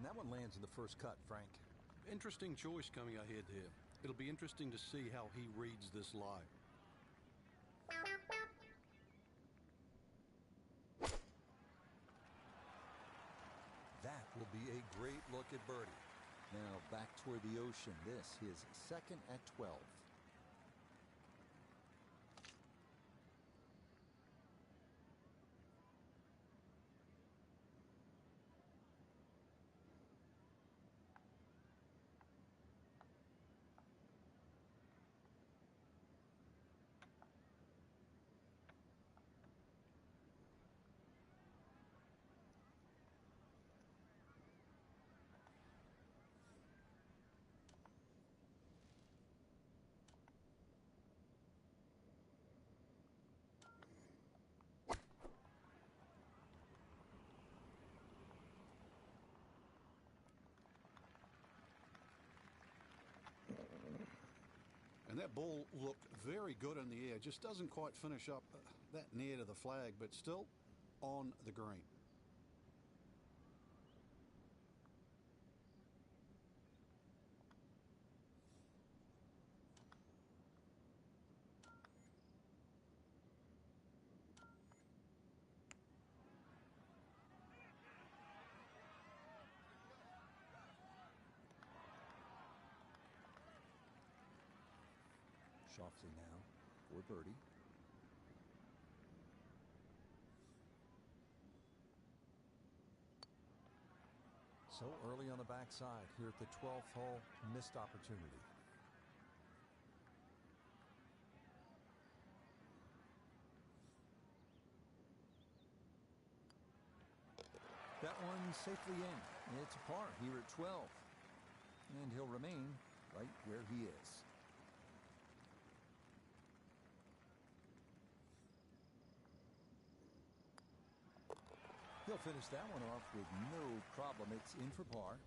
that one lands in the first cut, Frank. Interesting choice coming ahead here. It'll be interesting to see how he reads this lie. That will be a great look at birdie. Now back toward the ocean. This his second at 12. And that ball looked very good in the air. Just doesn't quite finish up that near to the flag, but still on the green. Shoffley now for birdie. So early on the backside here at the 12th hole, missed opportunity. That one safely in. It's a par here at 12. And he'll remain right where he is. He'll finish that one off with no problem. It's in for par.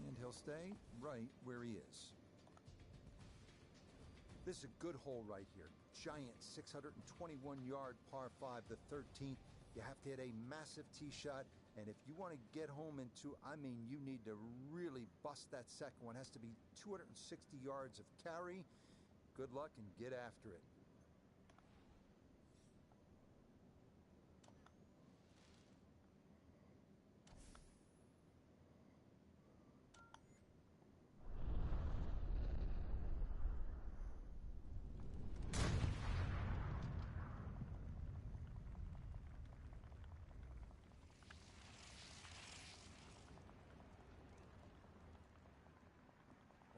And he'll stay right where he is. This is a good hole right here. Giant 621-yard par 5, the 13th. You have to hit a massive tee shot. And if you want to get home into, you need to really bust that second one. It has to be 260 yards of carry. Good luck and get after it.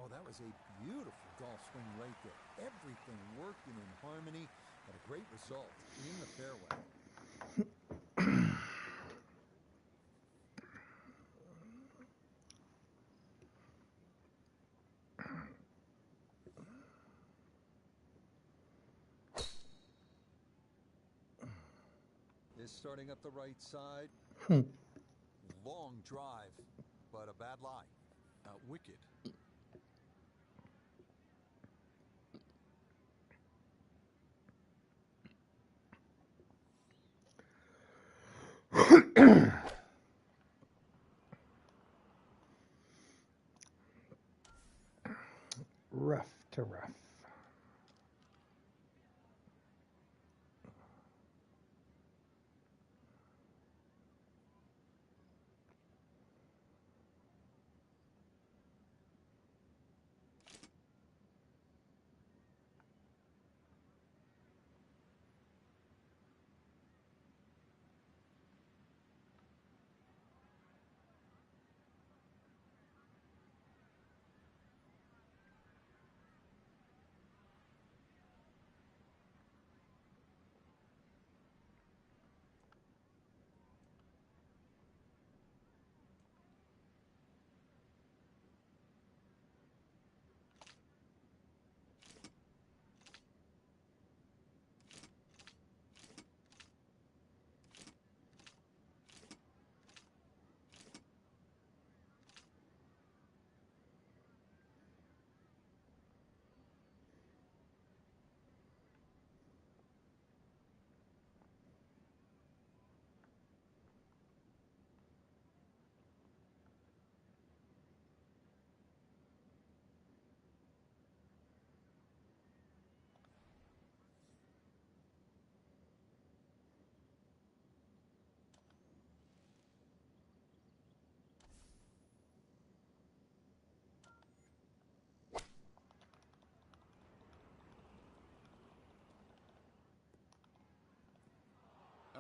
Oh, that was a beautiful golf swing right there. Everything working in harmony, and a great result in the fairway. Is starting up the right side. Long drive, but a bad lie. Wicked. Rough to rough.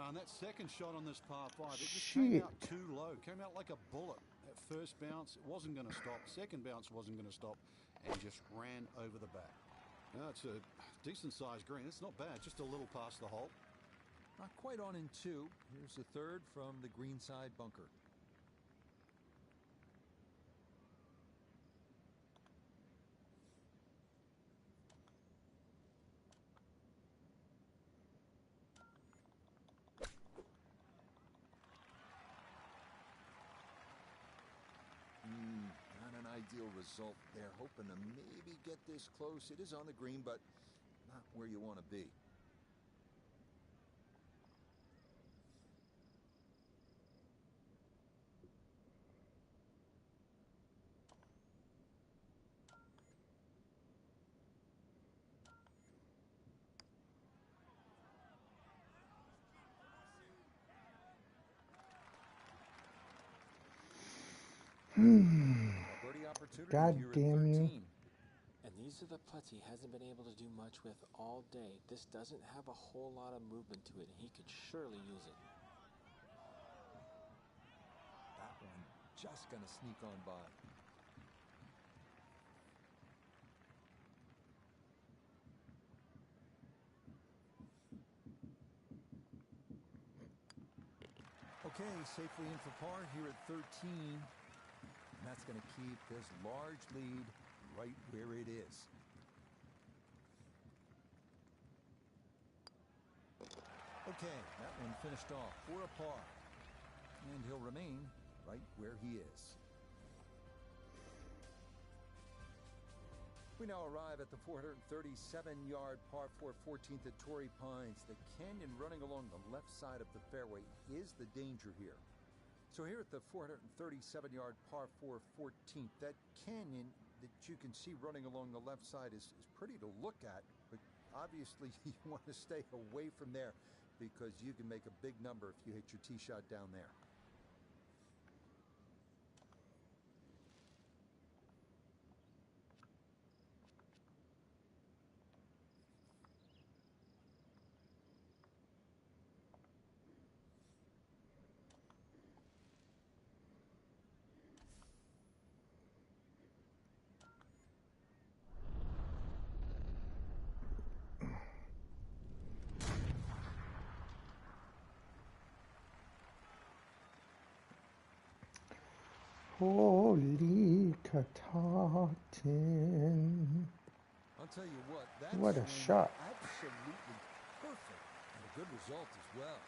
And that second shot on this par 5, it just came out too low. Came out like a bullet. That first bounce, it wasn't going to stop. Second bounce wasn't going to stop. And just ran over the back. Now, it's a decent-sized green. It's not bad, just a little past the hole. Not quite on in 2. Here's the third from the greenside bunker. Not an ideal result there. Hoping to maybe get this close. It is on the green, but not where you want to be. God damn you. And these are the putts he hasn't been able to do much with all day. This doesn't have a whole lot of movement to it, and he could surely use it. That one just going to sneak on by. Okay, safely in for par here at 13. And that's going to keep this large lead right where it is. Okay, that one finished off for a par. And he'll remain right where he is. We now arrive at the 437-yard par 4 14th at Torrey Pines. The canyon running along the left side of the fairway is the danger here. So here at the 437-yard par 4 14th, that canyon that you can see running along the left side is pretty to look at, but obviously you want to stay away from there because you can make a big number if you hit your tee shot down there. Holy cotton. I'll tell you what, What a shot. Absolutely perfect and a good result as well.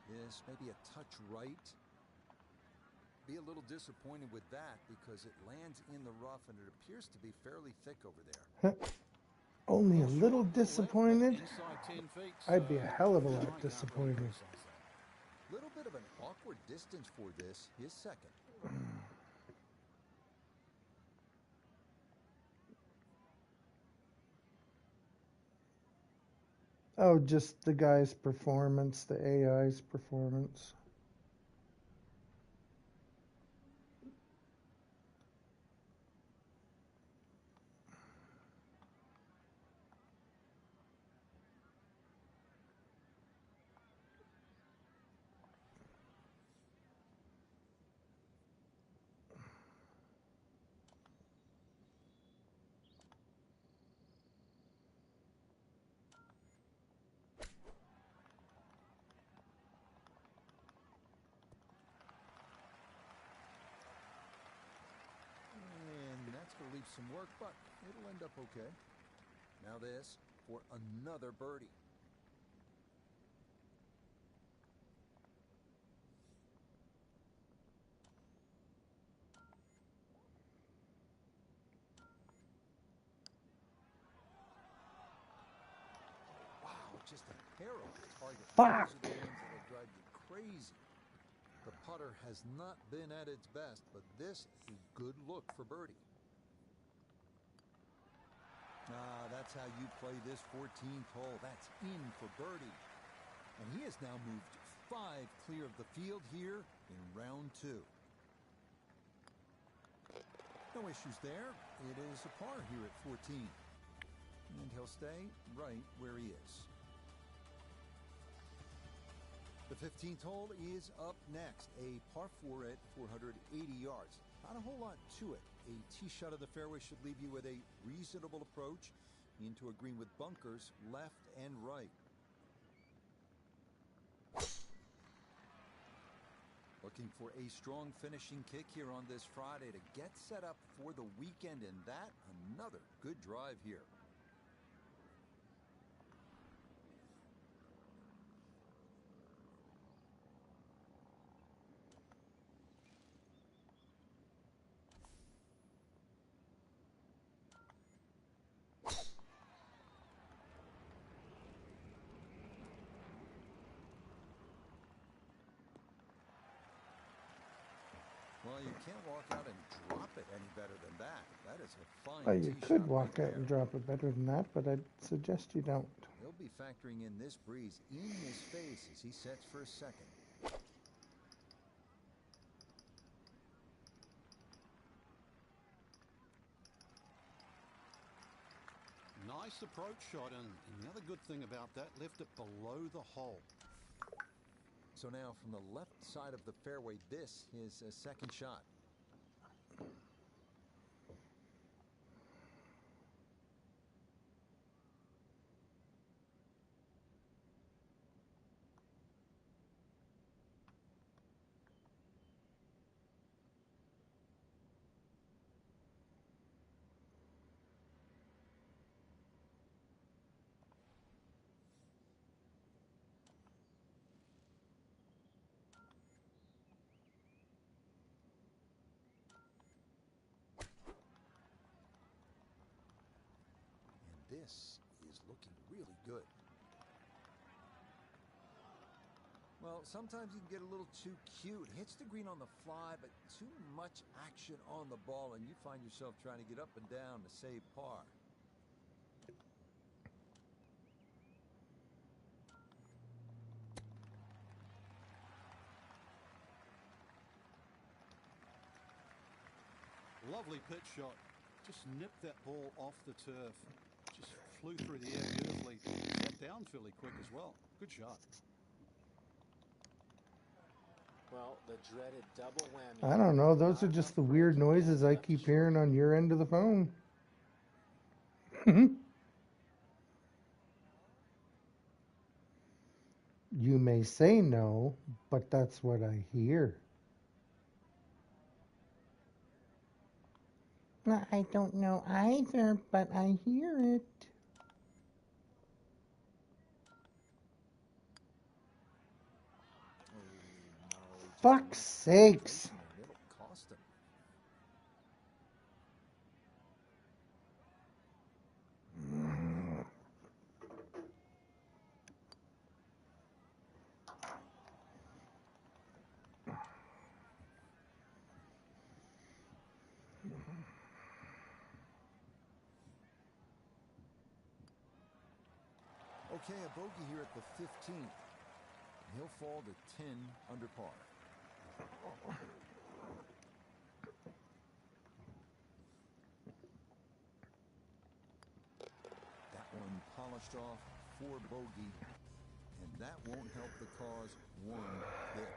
This maybe a touch right. Be a little disappointed with that because it lands in the rough and it appears to be fairly thick over there. Only a little disappointed? I'd be a hell of a lot disappointed. Little bit of an awkward distance for this, his second. Oh, just the guy's performance, the AI's performance. Leave some work, but it'll end up okay. Now this for another birdie. Wow, just a hair off the target. Fuck! Those are the ones that'll drive you crazy. The putter has not been at its best, but this is a good look for birdie. That's how you play this 14th hole. That's in for birdie. And he has now moved 5 clear of the field here in round 2. No issues there. It is a par here at 14. And he'll stay right where he is. The 15th hole is up next. A par 4 at 480 yards. Not a whole lot to it. A tee shot of the fairway should leave you with a reasonable approach into a green with bunkers left and right. Looking for a strong finishing kick here on this Friday to get set up for the weekend, and that another good drive here. Well, you can't walk out and drop it any better than that. That is a fine Well, you tee could shot walk right out and there. drop it better than that, but I'd suggest you don't. He'll be factoring in this breeze in his face as he sets for a second. Nice approach shot, and the other good thing about that, left it below the hole. So now from the left side of the fairway, this is a second shot. This is looking really good. Well, sometimes you can get a little too cute. Hits the green on the fly, but too much action on the ball, and you find yourself trying to get up and down to save par. Lovely pitch shot. Just nipped that ball off the turf. Just flew through the air beautifully. Sat down fairly quick as well. Good shot. Well, the dreaded double whammy. I don't know. Those are just the weird noises I keep hearing on your end of the phone. You may say no, but that's what I hear. I don't know either, but I hear it. Fuck's sakes. It'll cost him. Okay, a bogey here at the 15th. He'll fall to 10 under par. That one polished off for bogey, and that won't help the cause one bit.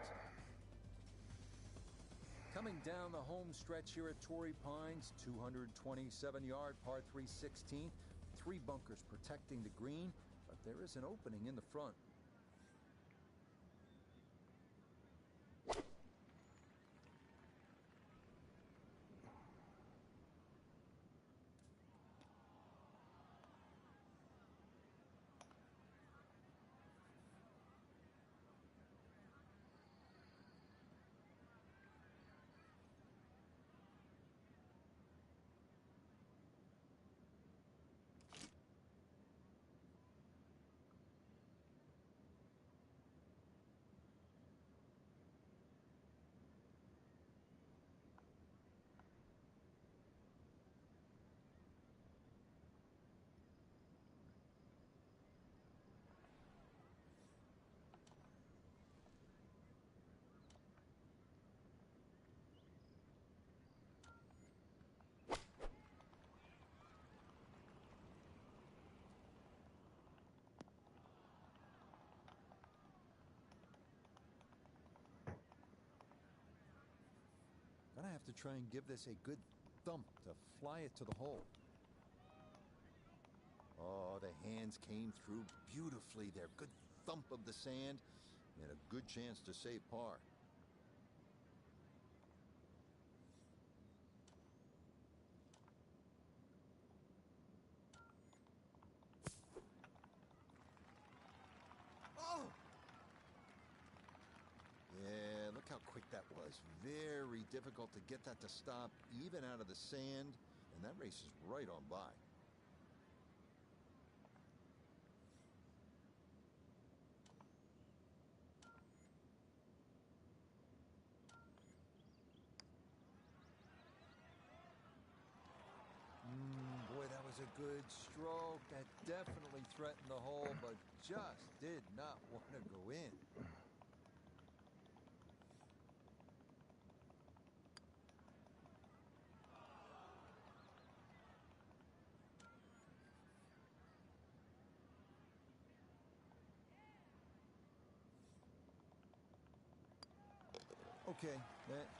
Coming down the home stretch here at Torrey Pines, 227-yard par 3 16th. 3 bunkers protecting the green, but there is an opening in the front. to try and give this a good thump to fly it to the hole. Oh, the hands came through beautifully there. Good thump of the sand and a good chance to save par. Oh! Yeah, look how quick that was. Very difficult to get that to stop, even out of the sand, and that race is right on by. Boy, that was a good stroke. That definitely threatened the hole, but just did not want to go in. Okay,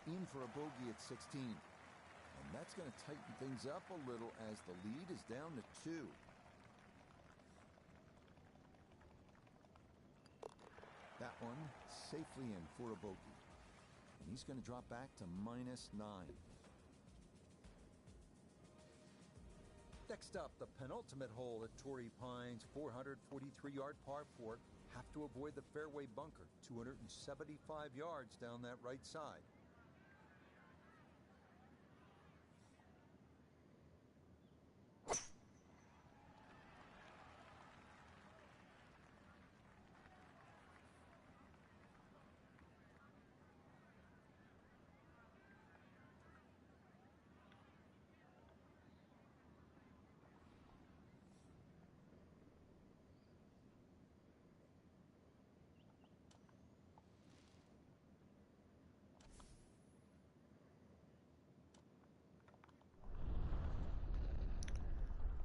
in for a bogey at 16. And that's going to tighten things up a little as the lead is down to 2. That one safely in for a bogey. And he's going to drop back to -9. Next up, the penultimate hole at Torrey Pines, 443-yard par 4. Have to avoid the fairway bunker, 275 yards down that right side.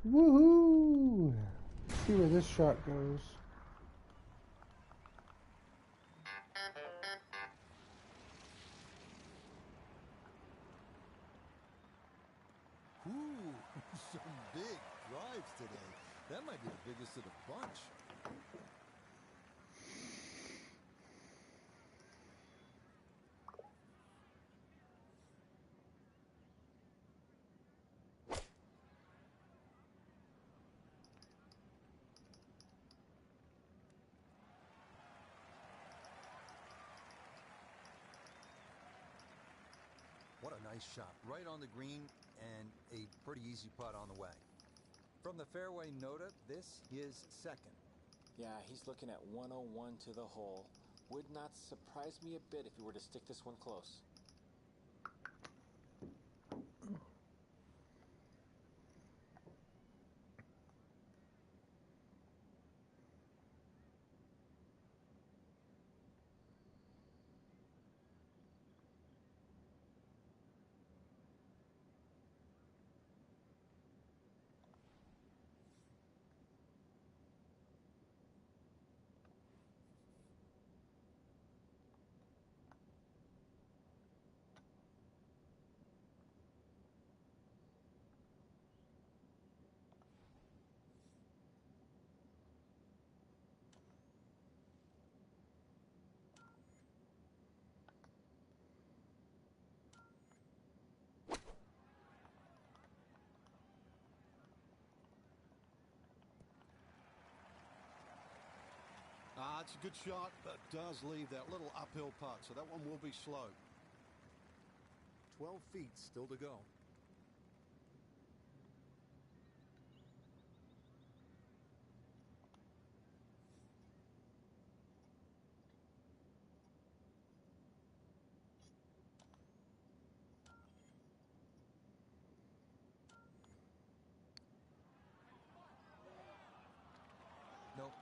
Woohoo! See where this shot goes. Ooh, some big drives today. That might be the biggest of the bunch. What a nice shot. Right on the green and a pretty easy putt on the way. From the fairway nota, this is second. Yeah, he's looking at 101 to the hole. Would not surprise me a bit if he were to stick this one close. It's a good shot, but does leave that little uphill putt, so that one will be slow. 12 feet still to go. Nope.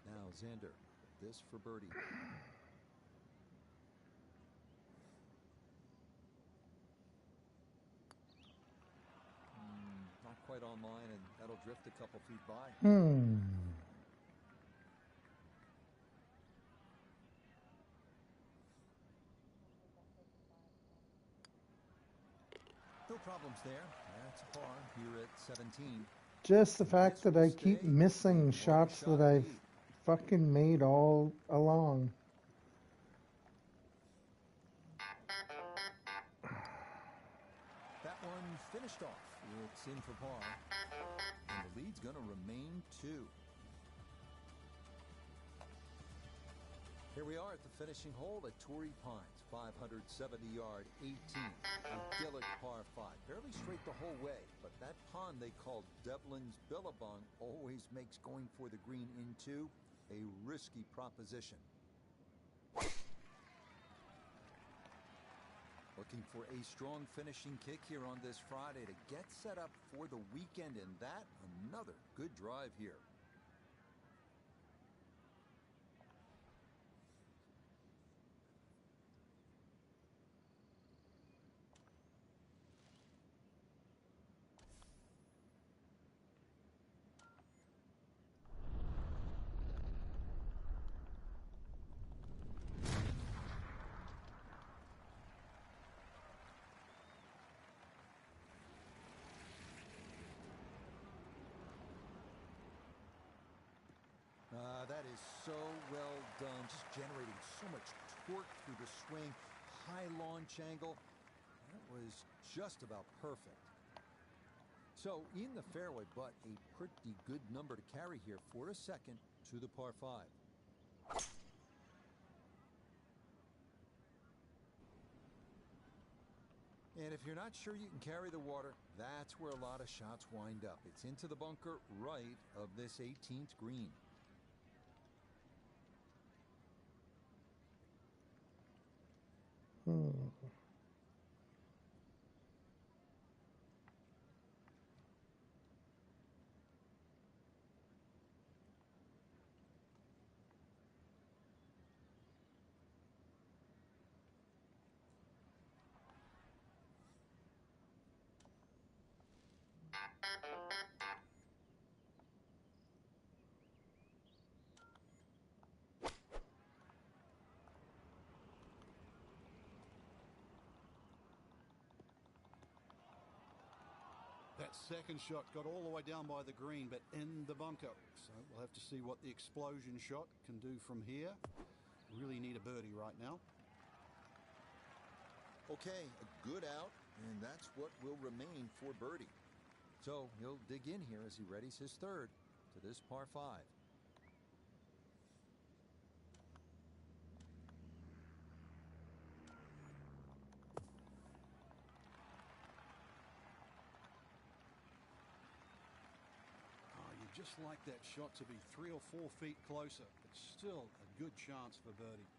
Now Xander, this for birdie. Not quite on line, and that'll drift a couple feet by. problems there. That's a par here at 17. Just the fact that I keep missing shots that I've fucking made all along. That one finished off. It's in for par. And the lead's going to remain 2. Here we are at the finishing hole at Torrey Pines, 570-yard 18. Idyllic par 5. Barely straight the whole way, but that pond they call Devlin's Billabong always makes going for the green into a risky proposition. Looking for a strong finishing kick here on this Friday to get set up for the weekend, and that another good drive here. That is so well done, just generating so much torque through the swing. High launch angle. That was just about perfect. So in the fairway, but a pretty good number to carry here for a second to the par 5. And if you're not sure you can carry the water, that's where a lot of shots wind up. It's into the bunker right of this 18th green. That second shot got all the way down by the green, but in the bunker. So we'll have to see what the explosion shot can do from here. Really need a birdie right now. Okay, a good out, and that's what will remain for birdie. So he'll dig in here as he readies his third to this par 5. Just like that shot to be 3 or 4 feet closer, but still a good chance for birdie.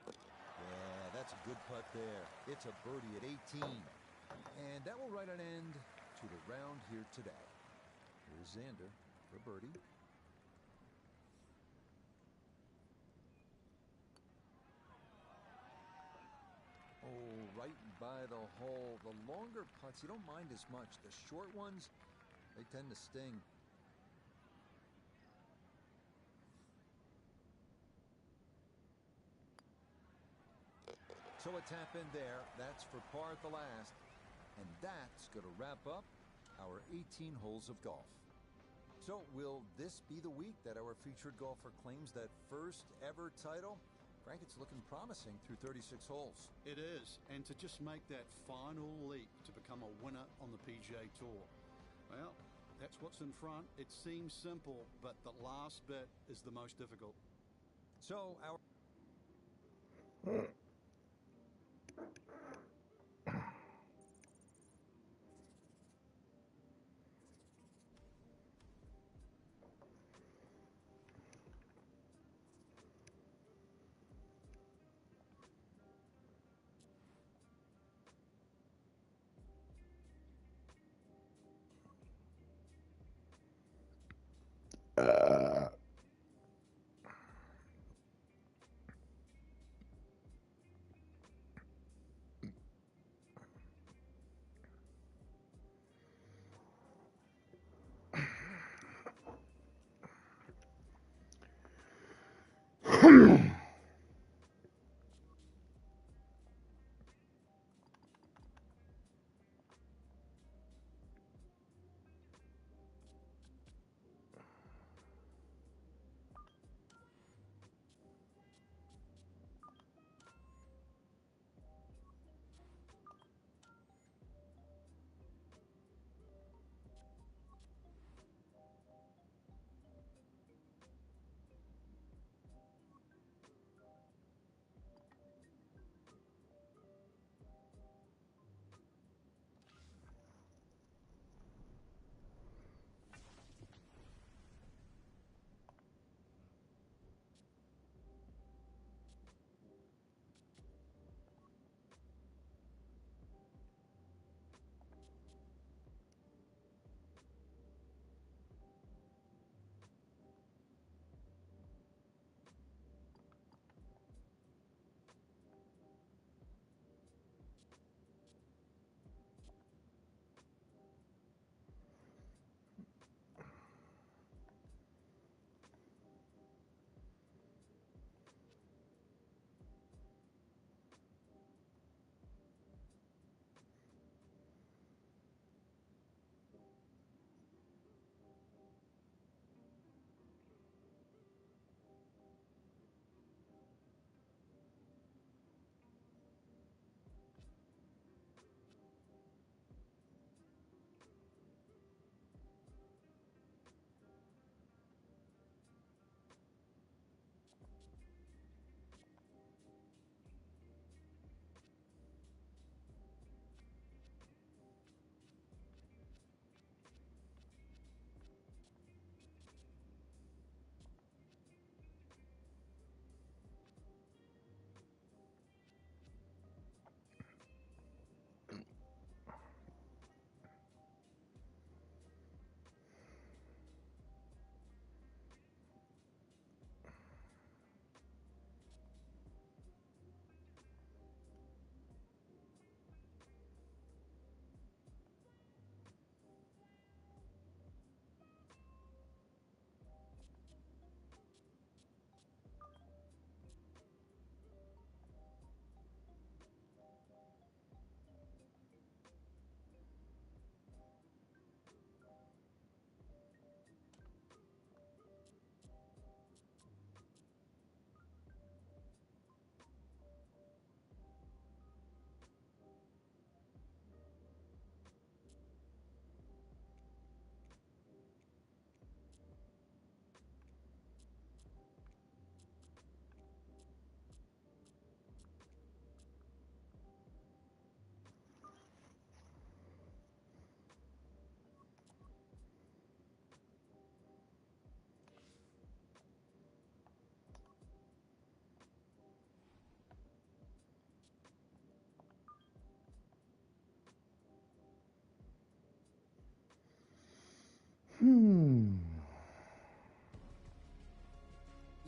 Yeah, that's a good putt there. It's a birdie at 18. And that will write an end to the round here today. Here's Xander for birdie. Oh, right by the hole. The longer putts, you don't mind as much. The short ones, they tend to sting. So a tap in there. That's for par at the last. And that's going to wrap up our 18 holes of golf. So will this be the week that our featured golfer claims that first ever title? Frank, it's looking promising through 36 holes. It is, and to just make that final leap to become a winner on the PGA Tour. Well, that's what's in front. It seems simple, but the last bit is the most difficult. So our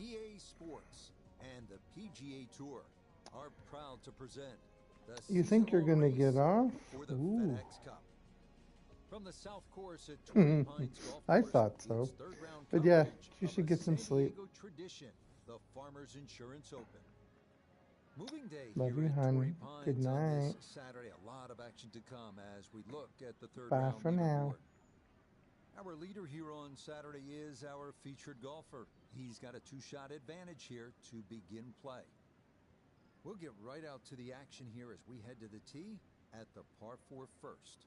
EA Sports and the PGA Tour are proud to present the You think you're season-long going to race get off? for the Ooh. FedEx Cup. From the South Course at Torrey Pines Golf I Course, thought so. it's third-round But yeah, coverage you of should a get some San sleep. Diego tradition, the Farmers Insurance Open. Moving day Love here you, at honey. Torrey Pines Good on night. this Saturday. A lot of action to come as we look at the third Bye round for now. leaderboard. Our leader here on Saturday is our featured golfer. He's got a two-shot advantage here to begin play. We'll get right out to the action here as we head to the tee at the par 4 first.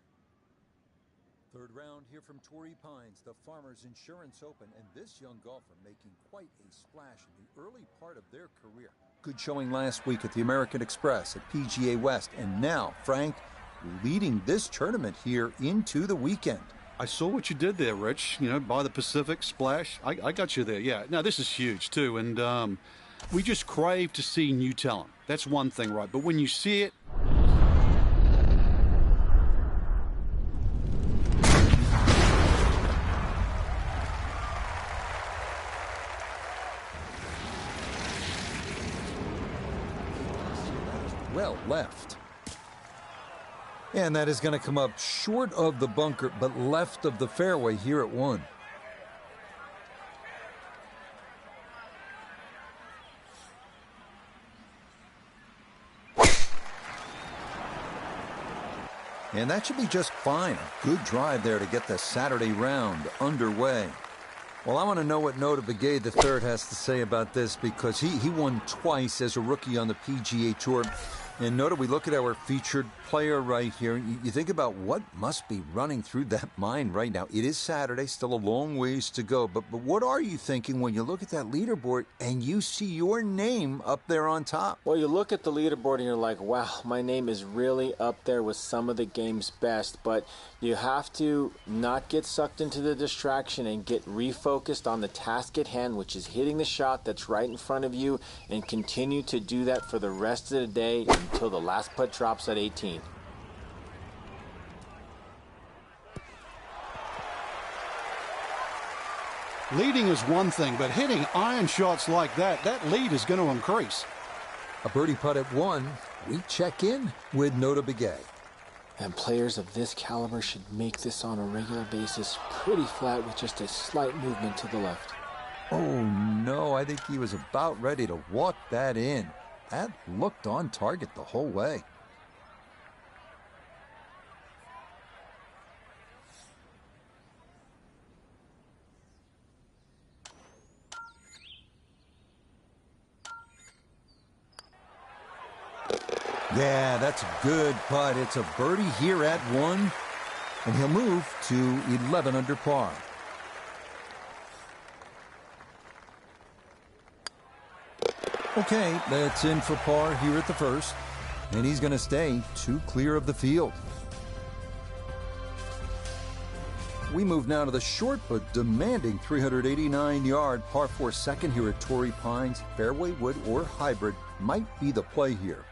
Third round here from Torrey Pines, the Farmers Insurance Open, and this young golfer making quite a splash in the early part of their career. Good showing last week at the American Express at PGA West, and now, Frank, leading this tournament here into the weekend. I saw what you did there, Rich. You know, by the Pacific splash. I got you there. Yeah. Now, this is huge, too. And we just crave to see new talent. That's one thing, right? But when you see it, well left. And that is going to come up short of the bunker, but left of the fairway here at 1. And that should be just fine. A good drive there to get the Saturday round underway. Well, I want to know what Nota Begay III has to say about this, because he won twice as a rookie on the PGA Tour. And Nota, we look at our featured player right here. You think about what must be running through that mind right now. It is Saturday, still a long ways to go. But what are you thinking when you look at that leaderboard and you see your name up there on top? Well, you look at the leaderboard and you're like, wow, my name is really up there with some of the game's best. But you have to not get sucked into the distraction and get refocused on the task at hand, which is hitting the shot that's right in front of you, and continue to do that for the rest of the day until the last putt drops at 18. Leading is one thing, but hitting iron shots like that lead is going to increase. A birdie putt at 1. We check in with Nota Begay. And players of this caliber should make this on a regular basis pretty flat with just a slight movement to the left. Oh no, I think he was about ready to walk that in. That looked on target the whole way. Yeah, that's a good putt. It's a birdie here at 1, and he'll move to 11 under par. Okay, that's in for par here at the first, and he's going to stay 2 clear of the field. We move now to the short but demanding 389-yard par 4 second here at Torrey Pines. Fairway wood or hybrid might be the play here.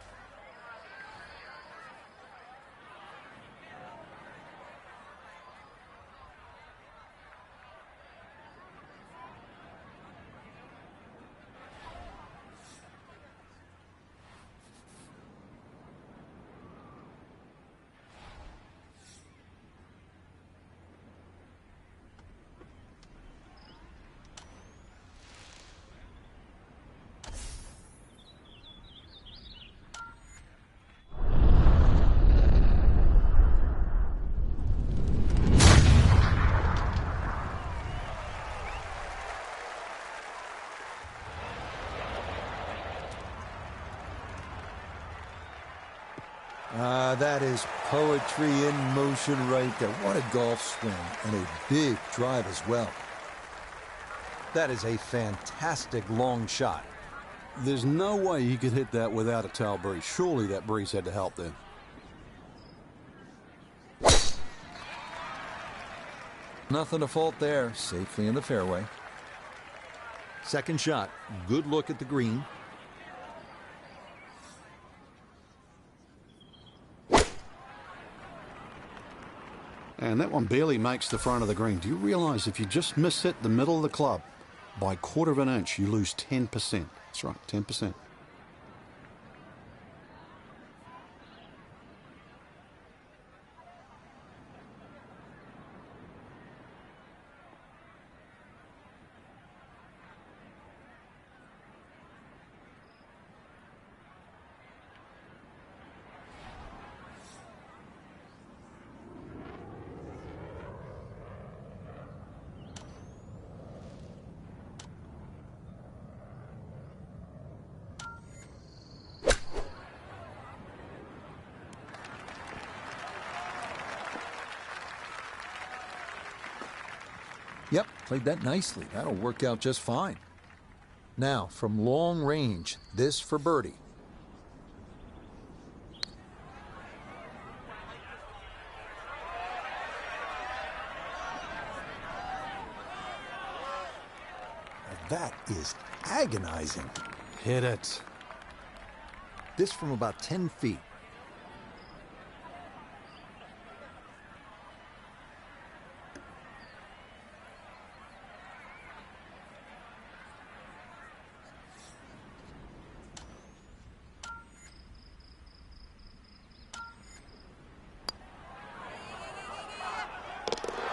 That is poetry in motion right there. What a golf swing, and a big drive as well. That is a fantastic long shot. There's no way he could hit that without a tail breeze. Surely that breeze had to help them. Nothing to fault there. Safely in the fairway. Second shot. Good look at the green. And that one barely makes the front of the green. Do you realize if you just miss hit the middle of the club by 1/4 of an inch, you lose 10%? That's right, 10%. Yep, played that nicely. That'll work out just fine. Now, from long range, this for birdie. That is agonizing. Hit it. This from about 10 feet.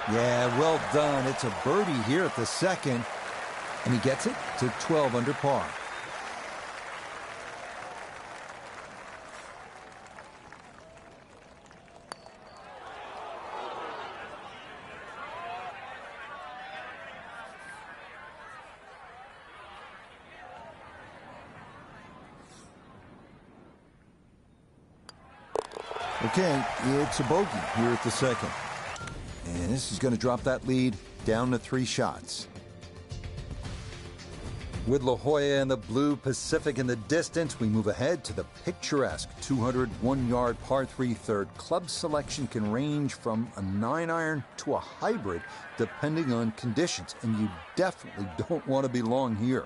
Yeah, well done. It's a birdie here at the second, and he gets it to 12 under par. Okay, it's a bogey here at the second. And this is going to drop that lead down to 3 shots. With La Jolla and the Blue Pacific in the distance, we move ahead to the picturesque 201-yard par 3 third. Club selection can range from a 9-iron to a hybrid, depending on conditions, and you definitely don't want to be long here.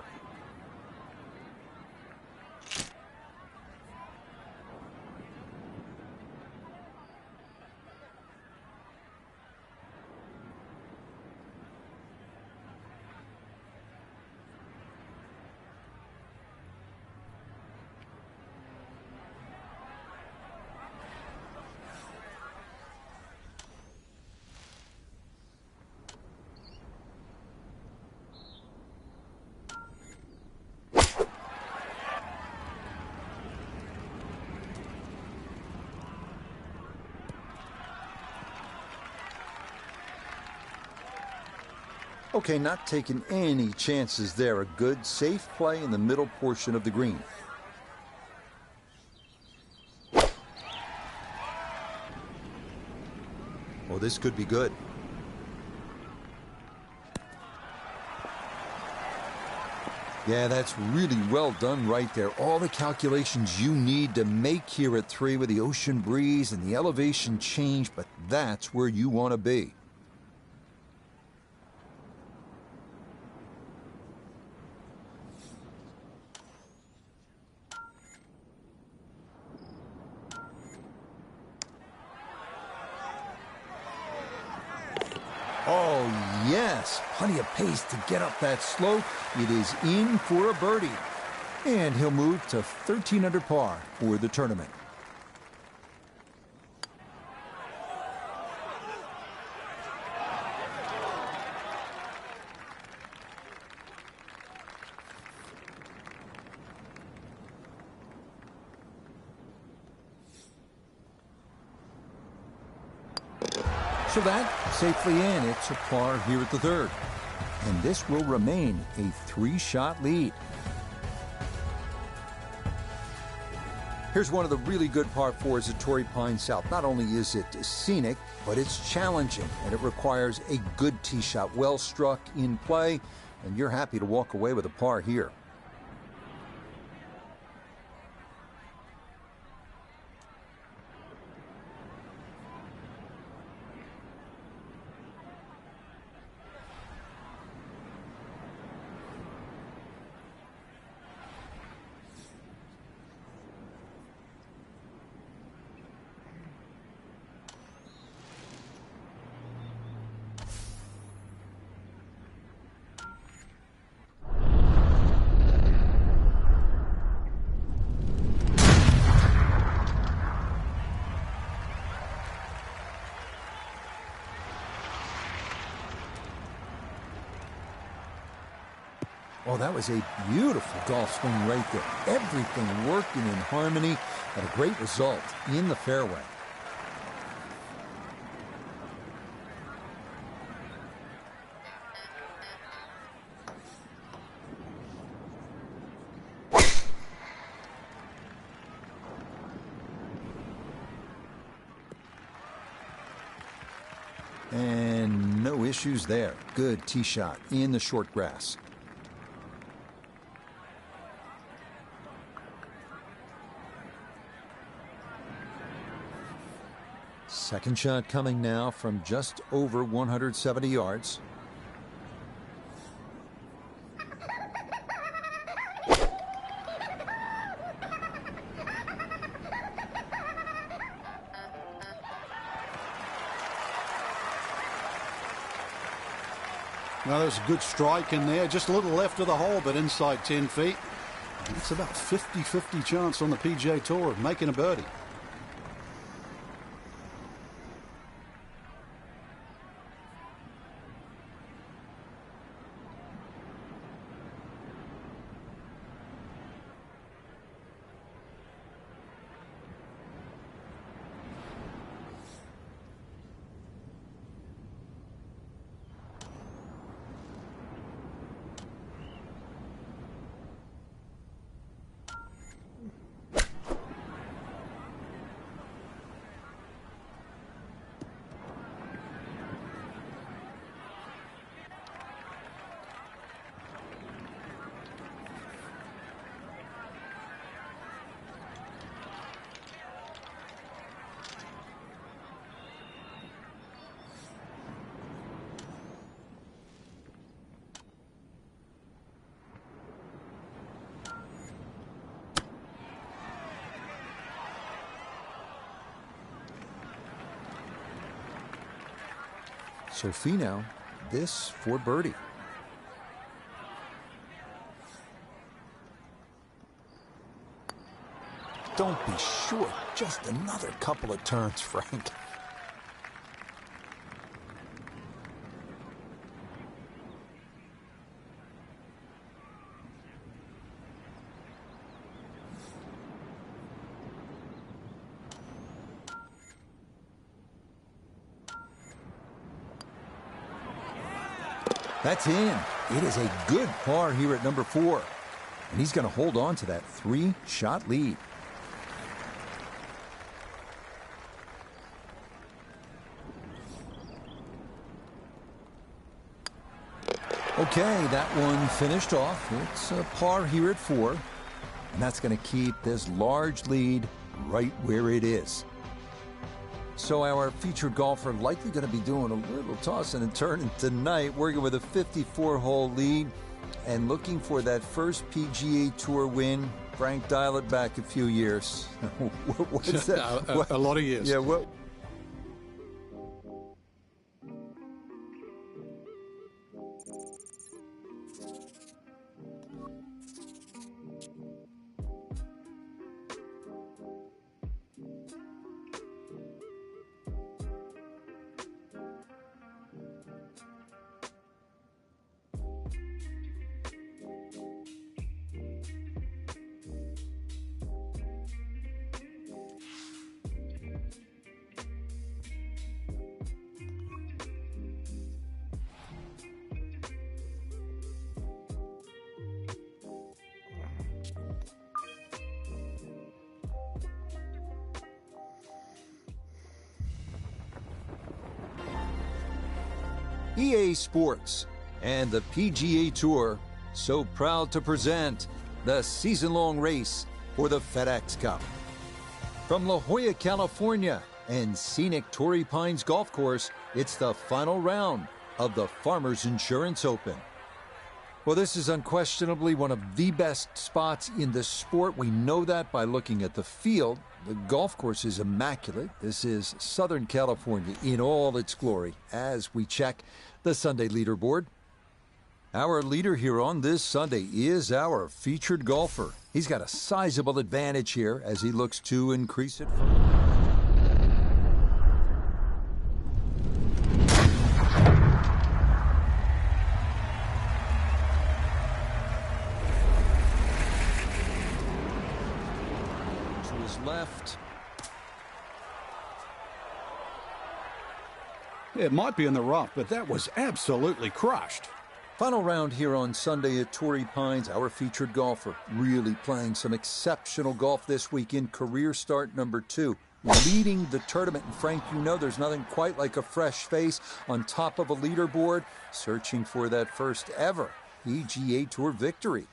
Okay, not taking any chances there. A good, safe play in the middle portion of the green. Oh, this could be good. Yeah, that's really well done right there. All the calculations you need to make here at 3 with the ocean breeze and the elevation change, but that's where you want to be. Oh, yes. Plenty of pace to get up that slope. It is in for a birdie. And he'll move to 13 under par for the tournament. So that safely in. It's a par here at the third. And this will remain a 3-shot lead. Here's one of the really good par 4s at Torrey Pines South. Not only is it scenic, but it's challenging, and it requires a good tee shot, well struck in play, and you're happy to walk away with a par here. Oh, that was a beautiful golf swing right there. Everything working in harmony and a great result in the fairway. And no issues there. Good tee shot in the short grass. Second shot coming now from just over 170 yards. Now, there's a good strike in there, just a little left of the hole, but inside 10 feet. It's about 50-50 chance on the PGA Tour of making a birdie. So Finau, this for birdie. Don't be short. Just another couple of turns, Frank. That's in. It is a good par here at number 4. And he's going to hold on to that 3-shot lead. Okay, that one finished off. It's a par here at 4. And that's going to keep this large lead right where it is. So our featured golfer likely going to be doing a little tossing and turning tonight, working with a 54-hole lead and looking for that first PGA Tour win. Frank, dial it back a few years. What's that? A lot of years. Yeah, what? EA Sports and the PGA Tour so proud to present the season-long race for the FedEx Cup. From La Jolla, California and scenic Torrey Pines Golf Course, it's the final round of the Farmers Insurance Open. Well, this is unquestionably one of the best spots in the sport. We know that by looking at the field. The golf course is immaculate. This is Southern California in all its glory as we check the Sunday leaderboard. Our leader here on this Sunday is our featured golfer. He's got a sizable advantage here as he looks to increase it further. Left. It might be in the rough, but that was absolutely crushed. Final round here on Sunday at Torrey Pines. Our featured golfer really playing some exceptional golf this week in career start number 2. Leading the tournament. And Frank, you know there's nothing quite like a fresh face on top of a leaderboard, searching for that first ever PGA Tour victory.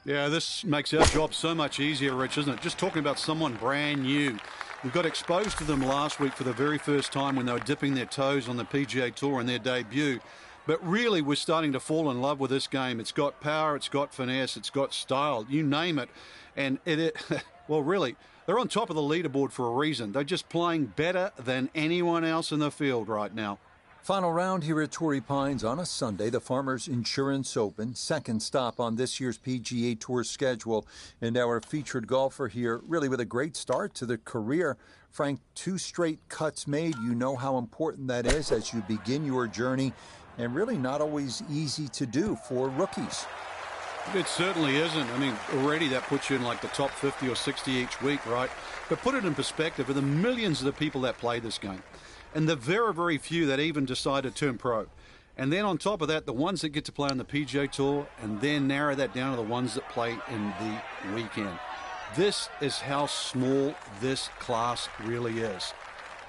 Yeah, this makes our job so much easier, Rich, isn't it? Just talking about someone brand new. We got exposed to them last week for the very first time when they were dipping their toes on the PGA Tour in their debut. But really, we're starting to fall in love with this game. It's got power, it's got finesse, it's got style, you name it. And well, really, they're on top of the leaderboard for a reason. They're just playing better than anyone else in the field right now. Final round here at Torrey Pines on a Sunday, the Farmers Insurance Open, second stop on this year's PGA Tour schedule. And our featured golfer here, really with a great start to the career. Frank, 2 straight cuts made. You know how important that is as you begin your journey, and really not always easy to do for rookies. It certainly isn't. I mean, already that puts you in like the top 50 or 60 each week, right? But put it in perspective for the millions of the people that play this game. And the very, very few that even decide to turn pro. And then on top of that, the ones that get to play on the PGA Tour, and then narrow that down to the ones that play in the weekend. This is how small this class really is.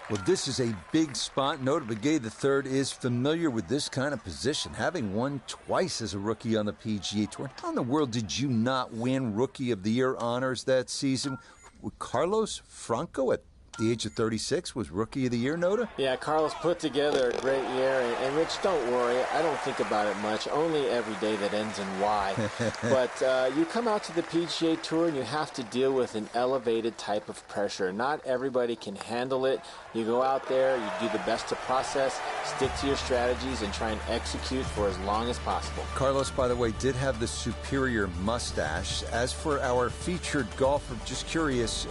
Well, this is a big spot. Nota Begay III is familiar with this kind of position, having won twice as a rookie on the PGA Tour. How in the world did you not win Rookie of the Year honors that season with Carlos Franco at the age of 36, was Rookie of the Year, Noda? Yeah, Carlos put together a great year, and Rich, don't worry, I don't think about it much, only every day that ends in Y. But you come out to the PGA Tour and you have to deal with an elevated type of pressure. Not everybody can handle it. You go out there, you do the best to process, stick to your strategies, and try and execute for as long as possible. Carlos, by the way, did have the superior mustache. As for our featured golfer, just curious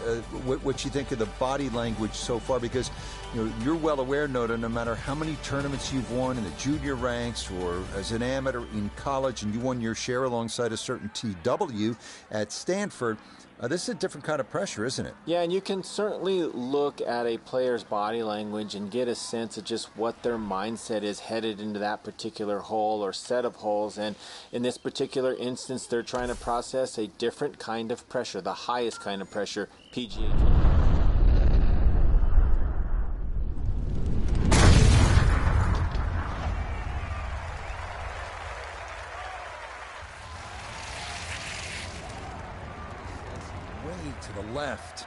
what you think of the body language so far, because you're well aware, Noda, no matter how many tournaments you've won in the junior ranks or as an amateur in college, and you won your share alongside a certain TW at Stanford, this is a different kind of pressure, isn't it? Yeah, and you can certainly look at a player's body language and get a sense of just what their mindset is headed into that particular hole or set of holes. And in this particular instance, they're trying to process a different kind of pressure, the highest kind of pressure, PGA Tour. To the left.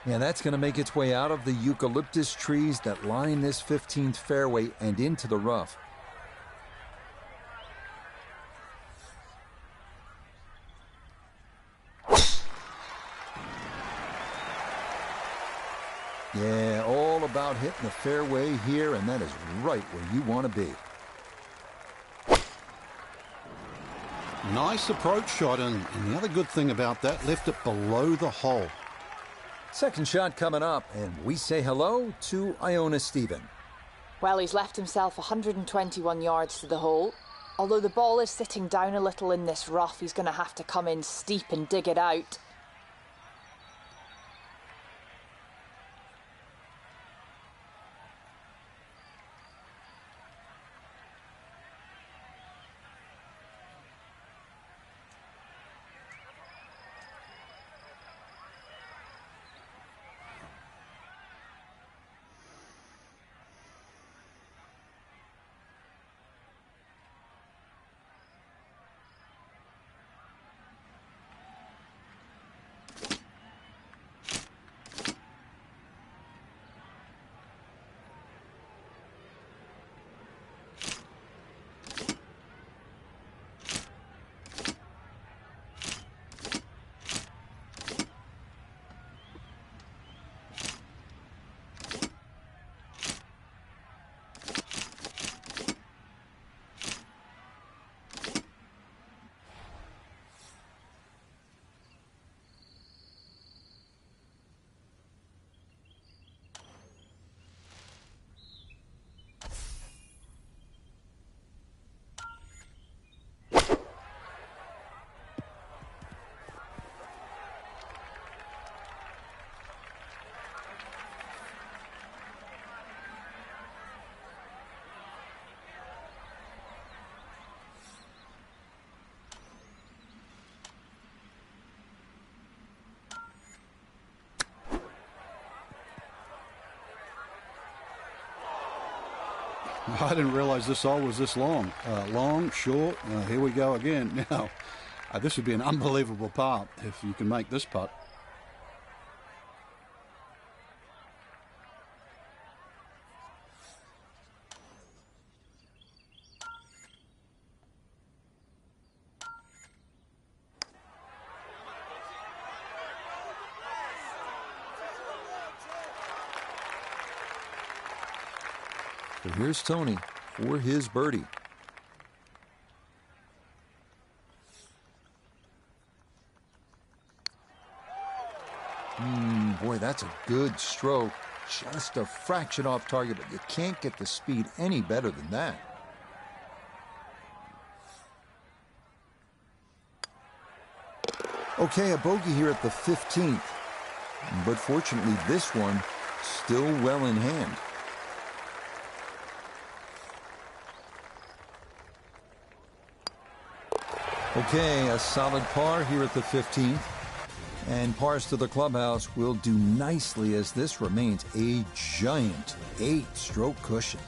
Yeah, that's going to make its way out of the eucalyptus trees that line this 15th fairway and into the rough. Yeah, all about hitting the fairway here, and that is right where you want to be. Nice approach shot, and the other good thing about that, left it below the hole. Second shot coming up, and we say hello to Iona Stephen. Well, he's left himself 121 yards to the hole. Although the ball is sitting down a little in this rough, he's going to have to come in steep and dig it out. I didn't realize this hole was this long. Long, short, here we go again. Now, this would be an unbelievable putt if you can make this putt. So here's Tony for his birdie. Boy, that's a good stroke. Just a fraction off target, but you can't get the speed any better than that. Okay, a bogey here at the 15th. But fortunately, this one still well in hand. Okay, a solid par here at the 15th. And pars to the clubhouse will do nicely as this remains a giant 8-stroke cushion.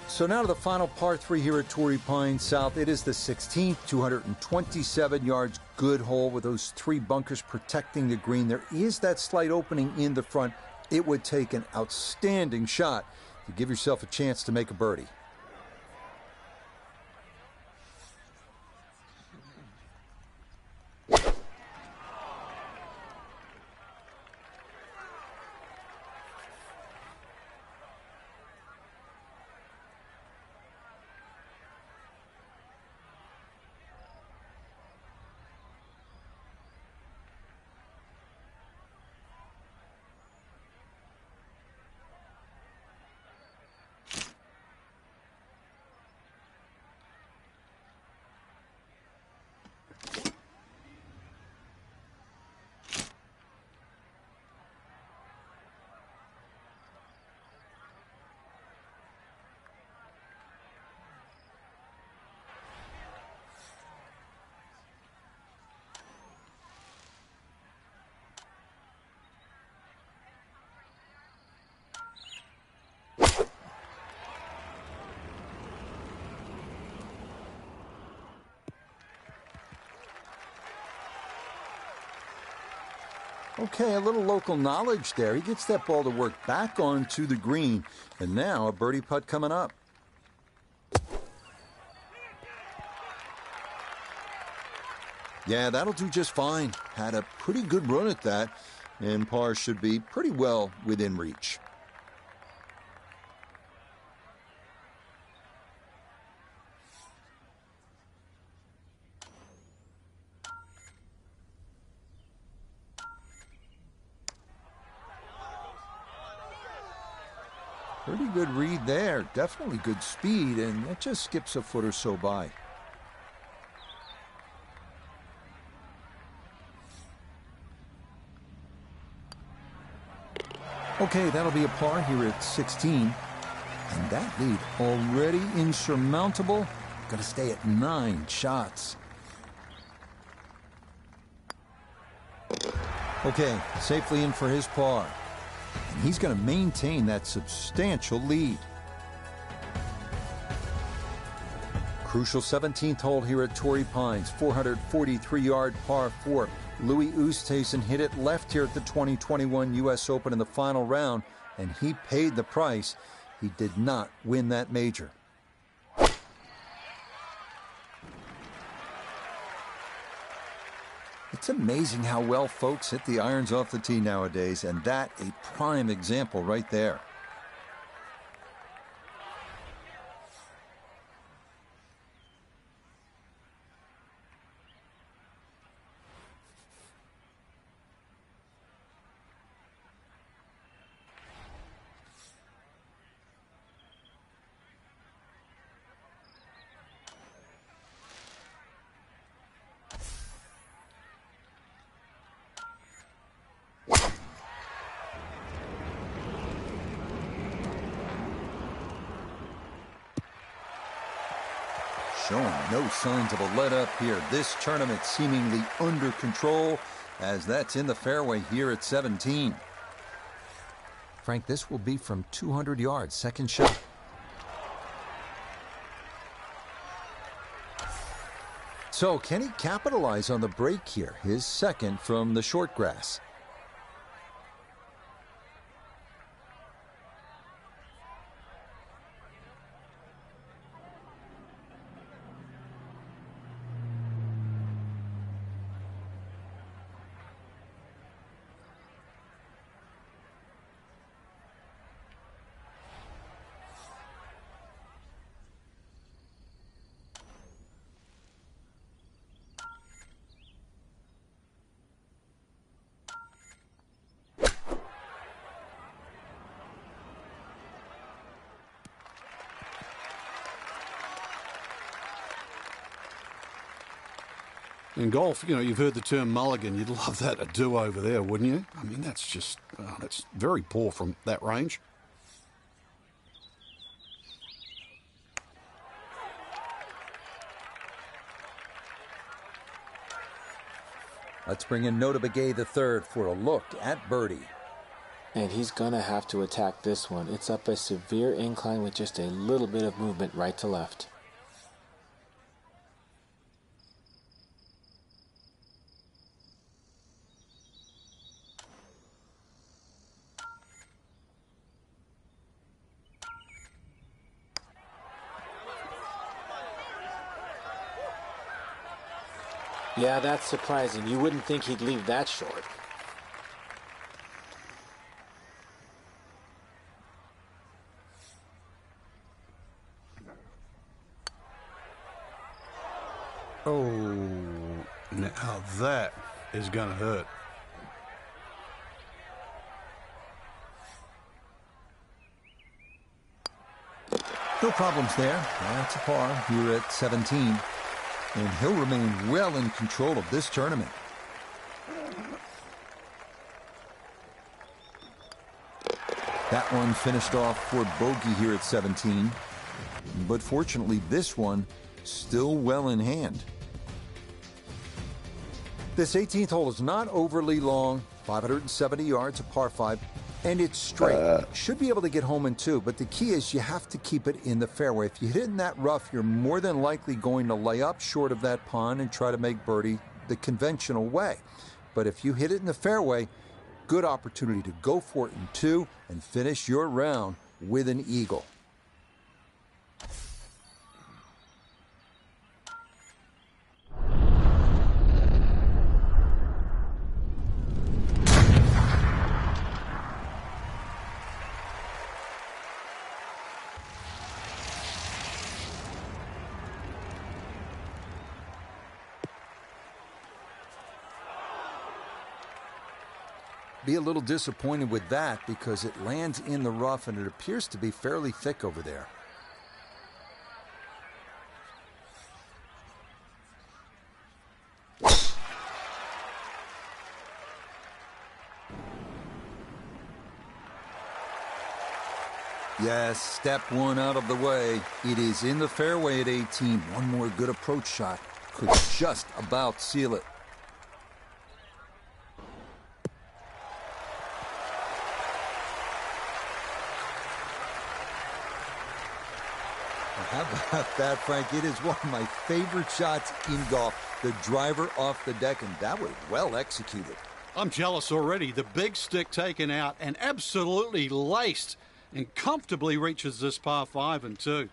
So now to the final par 3 here at Torrey Pines South. It is the 16th, 227 yards. good hole with those 3 bunkers protecting the green. There is that slight opening in the front. It would take an outstanding shot to give yourself a chance to make a birdie. Okay, a little local knowledge there. He gets that ball to work back onto the green. And now a birdie putt coming up. Yeah, that'll do just fine. Had a pretty good run at that. And par should be pretty well within reach. Pretty good read there. Definitely good speed, and that just skips a foot or so by. Okay, that'll be a par here at 16. And that lead already insurmountable. Going to stay at 9 shots. Okay, safely in for his par. And he's going to maintain that substantial lead. Crucial 17th hole here at Torrey Pines, 443-yard par 4. Louis Oosthuizen hit it left here at the 2021 U.S. Open in the final round, and he paid the price. He did not win that major. It's amazing how well folks hit the irons off the tee nowadays, and that a prime example right there. Showing no signs of a let-up here. This tournament seemingly under control, as that's in the fairway here at 17. Frank, this will be from 200 yards, second shot. So can he capitalize on the break here? His second from the short grass. In golf, you know, you've heard the term mulligan. You'd love that, a do-over there, wouldn't you? I mean, that's just, that's very poor from that range. Let's bring in Nota Begay the third for a look at birdie. And he's going to have to attack this one. It's up a severe incline with just a little bit of movement right to left. Yeah, that's surprising. You wouldn't think he'd leave that short. Oh, now that is going to hurt. No problems there. That's a par here at 17. And he'll remain well in control of this tournament. That one finished off for bogey here at 17. But fortunately, this one still well in hand. This 18th hole is not overly long, 570 yards, a par 5, and it's straight. Should be able to get home in 2, but the key is you have to keep it in the fairway. If you hit it in that rough, you're more than likely going to lay up short of that pond and try to make birdie the conventional way. But if you hit it in the fairway, good opportunity to go for it in 2 and finish your round with an eagle. Be a little disappointed with that because it lands in the rough and it appears to be fairly thick over there. Yes, step 1 out of the way. It is in the fairway at 18. One more good approach shot could just about seal it. How about that, Frank? It is one of my favorite shots in golf. The driver off the deck, and that was well executed. I'm jealous already. The big stick taken out and absolutely laced and comfortably reaches this par 5 and 2.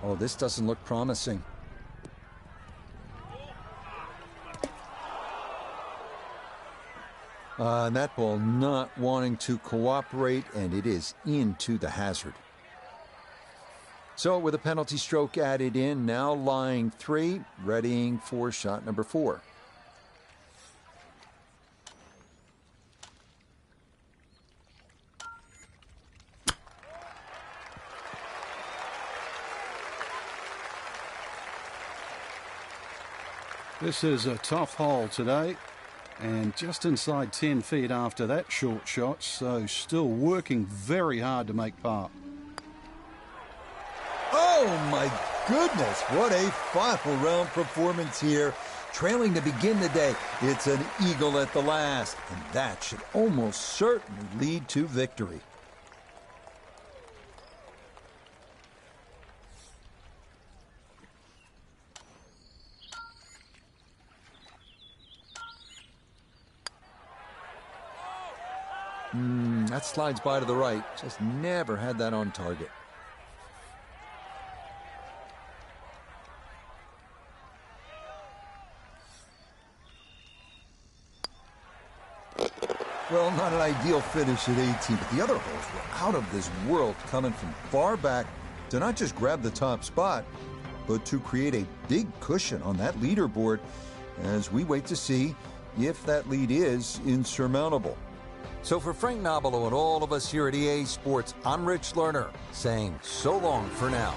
Oh, this doesn't look promising. And that ball not wanting to cooperate, and it is into the hazard. So with a penalty stroke added in, now lying 3, readying for shot number 4. This is a tough hole today, and just inside 10 feet after that short shot, so still working very hard to make par. Oh my goodness, what a final round performance here. Trailing to begin the day, it's an eagle at the last, and that should almost certainly lead to victory. That slides by to the right. Just never had that on target. Well, not an ideal finish at 18, but the other holes were out of this world, coming from far back to not just grab the top spot, but to create a big cushion on that leaderboard as we wait to see if that lead is insurmountable. So for Frank Nobilo and all of us here at EA Sports, I'm Rich Lerner, saying so long for now.